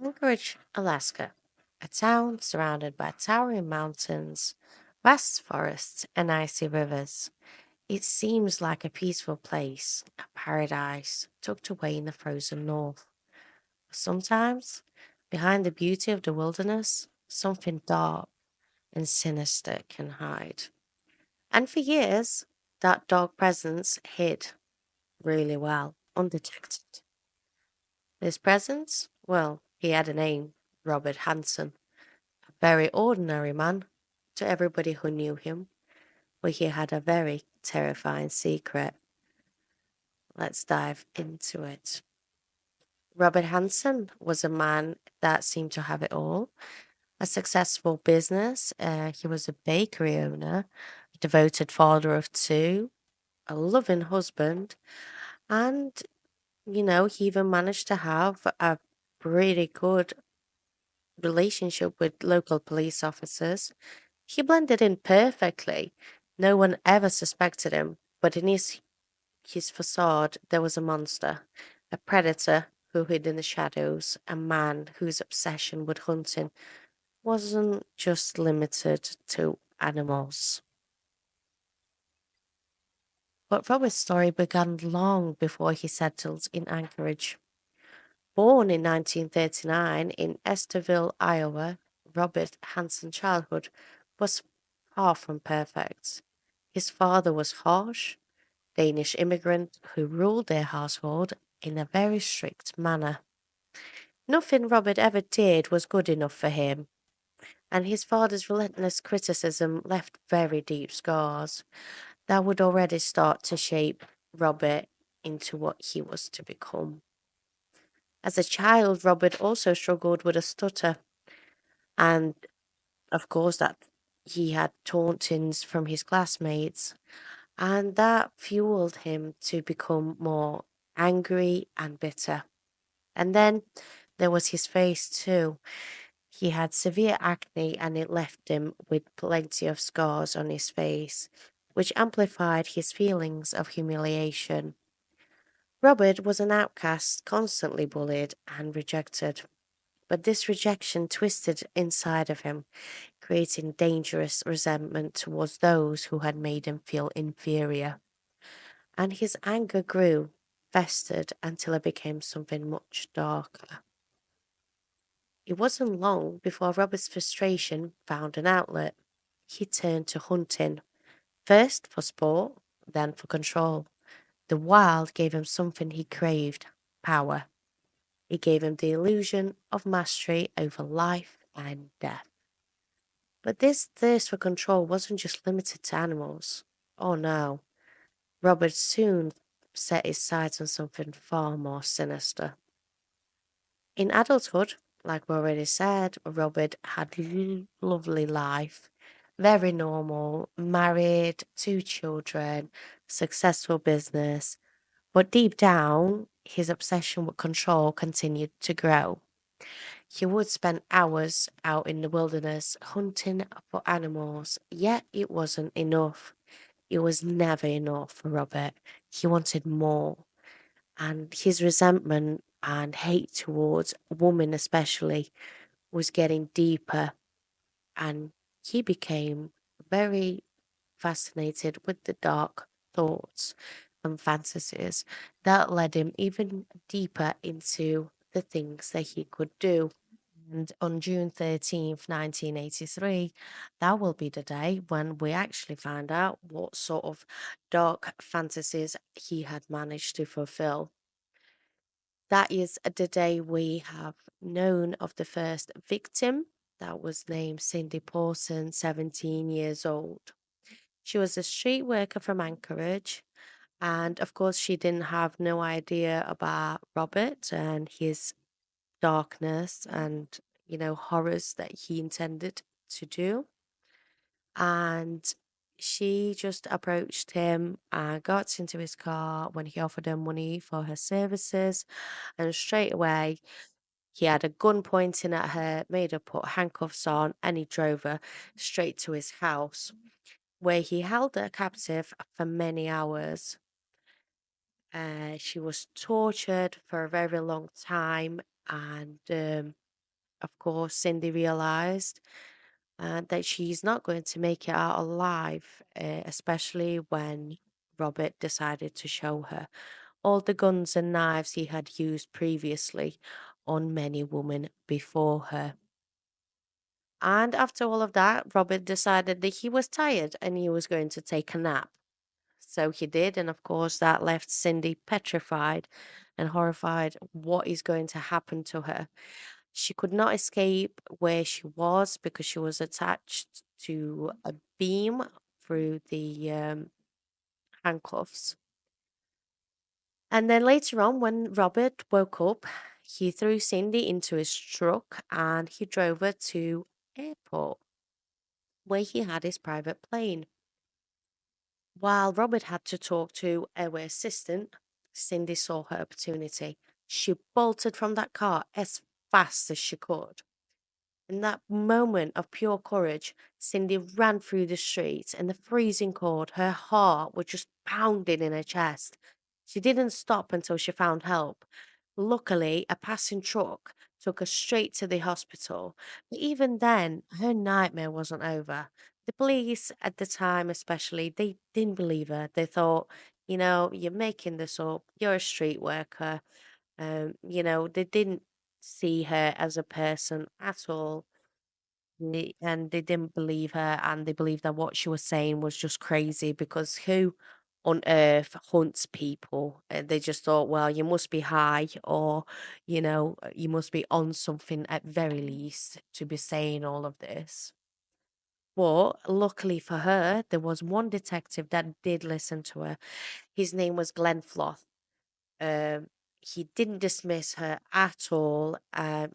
Anchorage, Alaska, a town surrounded by towering mountains, vast forests, and icy rivers. It seems like a peaceful place, a paradise tucked away in the frozen north. But sometimes, behind the beauty of the wilderness, something dark and sinister can hide. And for years, that dark presence hid really well, undetected. This presence, well, he had a name, Robert Hansen. Very ordinary man to everybody who knew him, but he had a very terrifying secret. Let's dive into it. Robert Hansen was a man that seemed to have it all: a successful business. He was a bakery owner, a devoted father of two, a loving husband, and, he even managed to have a pretty good relationship with local police officers. He blended in perfectly. No one ever suspected him, but in his facade there was a monster, a predator who hid in the shadows, a man whose obsession with hunting wasn't just limited to animals. But Robert's story began long before he settled in Anchorage. Born in 1939 in Estherville, Iowa, Robert Hansen's childhood was far from perfect. His father was harsh, Danish immigrant who ruled their household in a very strict manner. Nothing Robert ever did was good enough for him, and his father's relentless criticism left very deep scars that would already start to shape Robert into what he was to become. As a child, Robert also struggled with a stutter, and of course, that he had tauntings from his classmates, and that fueled him to become more angry and bitter. And then there was his face too. He had severe acne and it left him with plenty of scars on his face, which amplified his feelings of humiliation. Robert was an outcast, constantly bullied and rejected. But this rejection twisted inside of him, creating dangerous resentment towards those who had made him feel inferior. And his anger grew, festered until it became something much darker. It wasn't long before Robert's frustration found an outlet. He turned to hunting, first for sport, then for control. The wild gave him something he craved: power. It gave him the illusion of mastery over life and death. But this thirst for control wasn't just limited to animals. Oh no, Robert soon set his sights on something far more sinister. In adulthood, like we already said, Robert had lovely life, very normal, married, two children, successful business. But deep down, his obsession with control continued to grow. He would spend hours out in the wilderness hunting for animals, yet it wasn't enough. It was never enough for Robert. He wanted more. And his resentment and hate towards women, especially, was getting deeper. And he became very fascinated with the dark thoughts and fantasies that led him even deeper into the things that he could do. And on June 13th, 1983, that will be the day when we actually find out what sort of dark fantasies he had managed to fulfill. That is the day we have known of the first victim. That was named Cindy Pawson, 17 years old. She was a street worker from Anchorage. And of course, she didn't have no idea about Robert and his darkness and, horrors that he intended to do. And she just approached him and got into his car when he offered her money for her services. And straight away, he had a gun pointing at her, made her put handcuffs on, and he drove her straight to his house, where he held her captive for many hours. She was tortured for a very long time, and of course, Cindy realized that she's not going to make it out alive, especially when Robert decided to show her all the guns and knives he had used previously on many women before her. And after all of that, Robert decided that he was tired and he was going to take a nap. So he did, and of course, that left Cindy petrified and horrified what is going to happen to her. She could not escape where she was because she was attached to a beam through the handcuffs. And then later on, when Robert woke up, he threw Cindy into his truck and he drove her to airport where he had his private plane. While Robert had to talk to our assistant, Cindy saw her opportunity. She bolted from that car as fast as she could. In that moment of pure courage, Cindy ran through the streets in the freezing cold. Her heart was just pounding in her chest. She didn't stop until she found help. Luckily, a passing truck took her straight to the hospital. But even then, her nightmare wasn't over. The police at the time, especially, they didn't believe her. They thought, you're making this up. You're a street worker. They didn't see her as a person at all. And they didn't believe her, and they believed that what she was saying was just crazy because who on earth hunts people? And they just thought, well, you must be high or, you must be on something at very least to be saying all of this. But luckily for her, there was one detective that did listen to her. His name was Glenn Floth. um, he didn't dismiss her at all.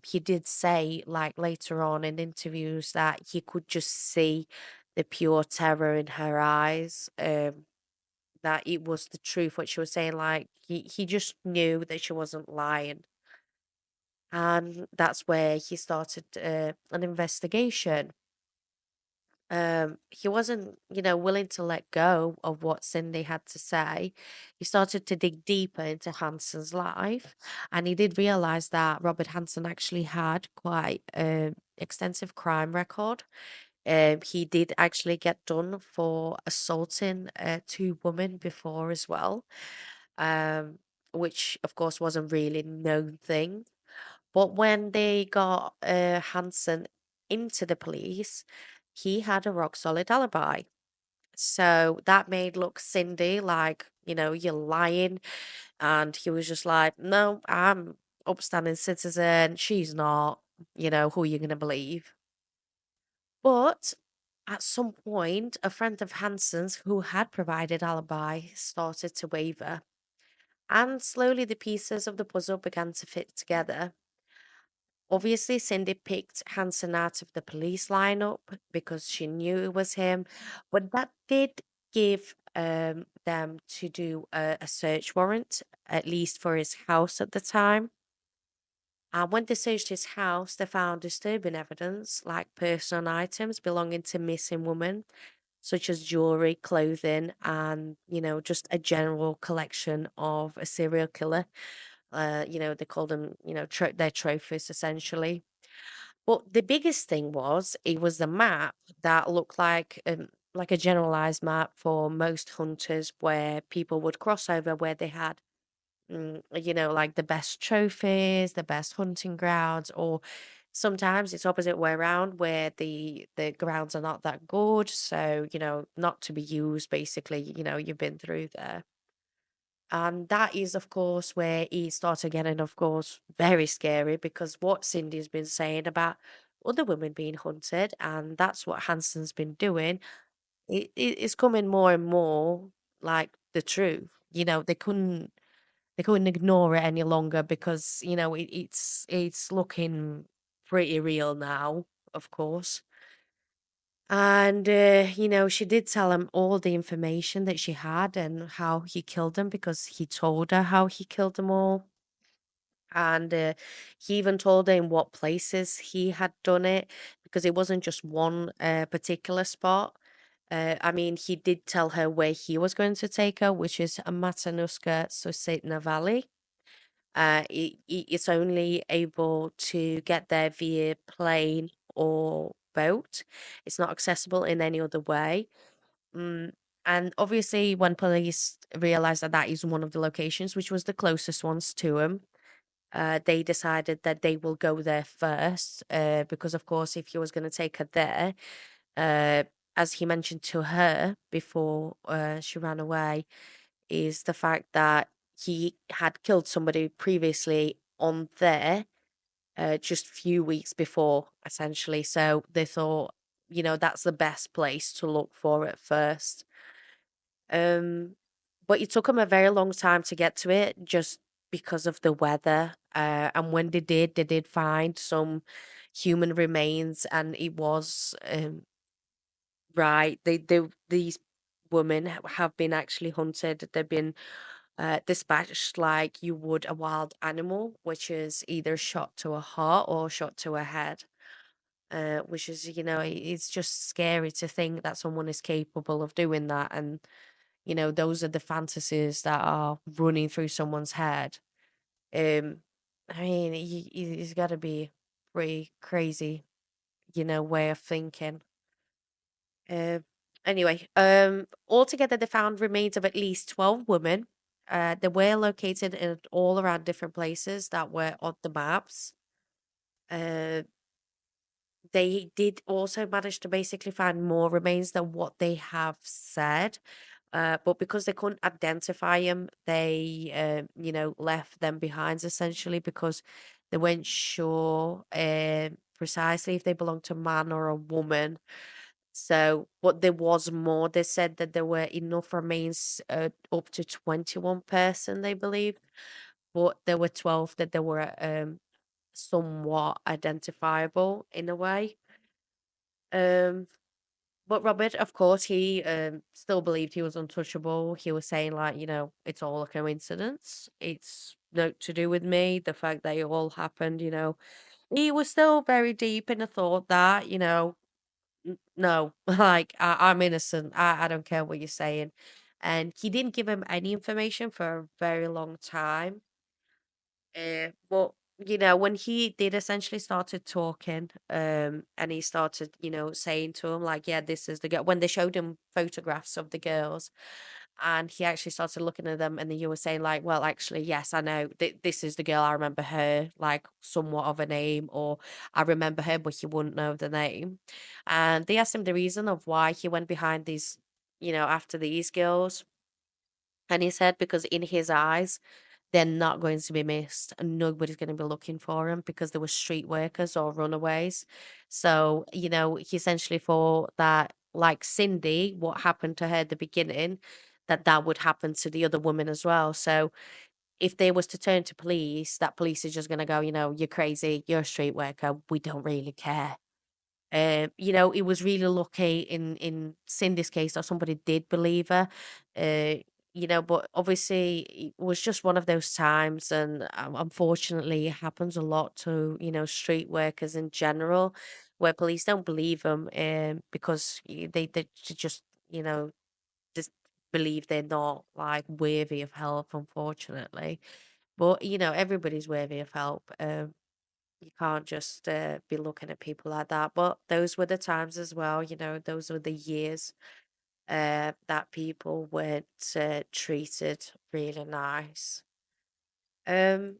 He did say, like later on in interviews, that he could just see the pure terror in her eyes. That it was the truth what she was saying. Like he just knew that she wasn't lying, and that's where he started an investigation. He wasn't, willing to let go of what Cindy had to say. He started to dig deeper into Hansen's life, and he did realize that Robert Hansen actually had quite an extensive crime record. He did actually get done for assaulting two women before as well, um, which of course wasn't really known thing. But when they got Hansen into the police, he had a rock solid alibi. So that made look Cindy like, you're lying. And he was just like, no, I'm upstanding citizen. She's not, who are you going to believe? But at some point, a friend of Hansen's who had provided alibi started to waver. And slowly the pieces of the puzzle began to fit together. Obviously, Cindy picked Hansen out of the police lineup because she knew it was him, but that did give them to do a search warrant, at least for his house at the time. And when they searched his house, they found disturbing evidence like personal items belonging to missing women, such as jewelry, clothing, and, just a general collection of a serial killer. They called them, their trophies essentially. But the biggest thing was it was a map that looked like a generalized map for most hunters, where people would cross over where they had, like the best trophies, the best hunting grounds, or sometimes it's opposite way around where the grounds are not that good, so not to be used. Basically, you've been through there. And that is, of course, where it started getting, of course, very scary because what Cindy's been saying about other women being hunted, and that's what Hanson's been doing, it is coming more and more like the truth. They couldn't ignore it any longer because it's looking pretty real now, of course. And, she did tell him all the information that she had and how he killed them because he told her how he killed them all. And he even told her in what places he had done it because it wasn't just one particular spot. I mean, he did tell her where he was going to take her, which is a Matanuska Susitna Valley. It's only able to get there via plane or boat. It's not accessible in any other way. Mm, and obviously, when police realized that that is one of the locations, which was the closest ones to him, they decided that they will go there first. Because, of course, if he was going to take her there, uh, as he mentioned to her before she ran away, is the fact that he had killed somebody previously on there, just few weeks before, essentially. So they thought, that's the best place to look for it first. Um, but it took them a very long time to get to it just because of the weather. And when they did find some human remains, and it was right. These women have been actually hunted. They've been dispatched like you would a wild animal, which is either shot to a heart or shot to a head. Which is, it's just scary to think that someone is capable of doing that. And, those are the fantasies that are running through someone's head. Um, I mean, he's got to be pretty crazy, way of thinking. Uh, anyway, altogether, they found remains of at least 12 women. They were located in all around different places that were on the maps. Uh, they did also manage to basically find more remains than what they have said. But because they couldn't identify them, they, left them behind essentially because they weren't sure precisely if they belonged to a man or a woman. So, but there was more. They said that there were enough remains up to 21 person, they believe, but there were 12 that they were somewhat identifiable in a way. Um, but Robert, of course, he still believed he was untouchable. He was saying, like, it's all a coincidence. It's not to do with me. The fact that it all happened, he was still very deep in the thought that, no, like, I'm innocent. I don't care what you're saying. And he didn't give him any information for a very long time. But when he did essentially started talking, and he started, saying to him like, "Yeah, this is the girl." When they showed him photographs of the girls, and he actually started looking at them, and then you were saying like, "Well, actually, yes, I know this is the girl. I remember her, like somewhat of a name, or I remember her, but he wouldn't know the name." And they asked him the reason of why he went behind these, after these girls, and he said because in his eyes they're not going to be missed and nobody's going to be looking for them because they were street workers or runaways. So, he essentially thought that, like Cindy, what happened to her at the beginning, that would happen to the other woman as well. So, if they was to turn to police, that police is just going to go, you're crazy, you're a street worker, we don't really care. It was really lucky in Cindy's case that somebody did believe her. Uh, but obviously it was just one of those times, and unfortunately, it happens a lot to street workers in general, where police don't believe them, because they just just believe they're not like worthy of help, unfortunately. But everybody's worthy of help. You can't just be looking at people like that. But those were the times as well, those were the years that people weren't treated really nice. Um,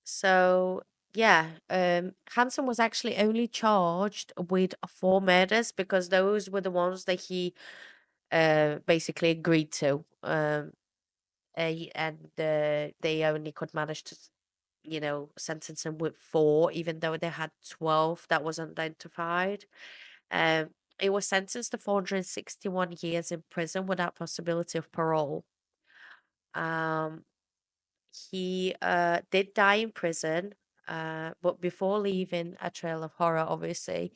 so yeah, Hansen was actually only charged with four murders because those were the ones that he basically agreed to. And they only could manage to sentence him with four, even though they had 12 that was identified. Um, he was sentenced to 461 years in prison without possibility of parole. Um, he did die in prison, but before leaving a trail of horror, obviously,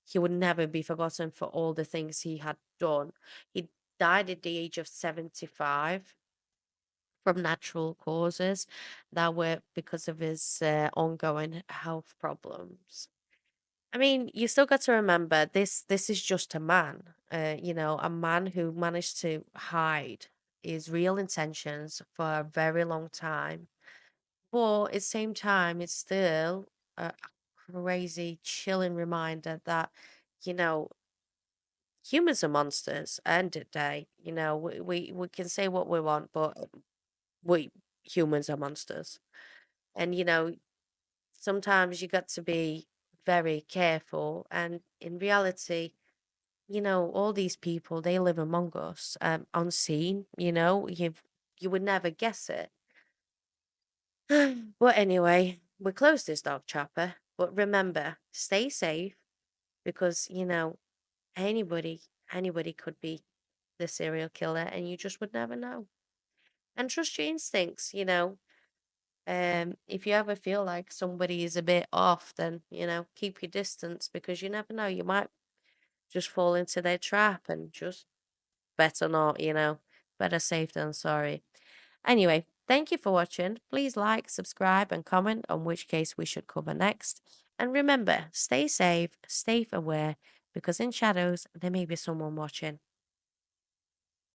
he would never be forgotten for all the things he had done. He died at the age of 75 from natural causes that were because of his ongoing health problems. I mean, you still got to remember this is just a man, a man who managed to hide his real intentions for a very long time. But at the same time, it's still a crazy, chilling reminder that, you know, humans are monsters. End of the day, we can say what we want, but we humans are monsters. And sometimes you got to be very careful. And in reality, all these people, they live among us, unseen. You would never guess it. But anyway, we close this dog chopper. But remember, stay safe because anybody anybody could be the serial killer, and you just would never know. And trust your instincts. If you ever feel like somebody is a bit off, then keep your distance because you never know. You might just fall into their trap, and just better not. Better safe than sorry. Anyway, thank you for watching. Please like, subscribe, and comment on which case we should cover next. And remember, stay safe, stay aware, because in shadows there may be someone watching.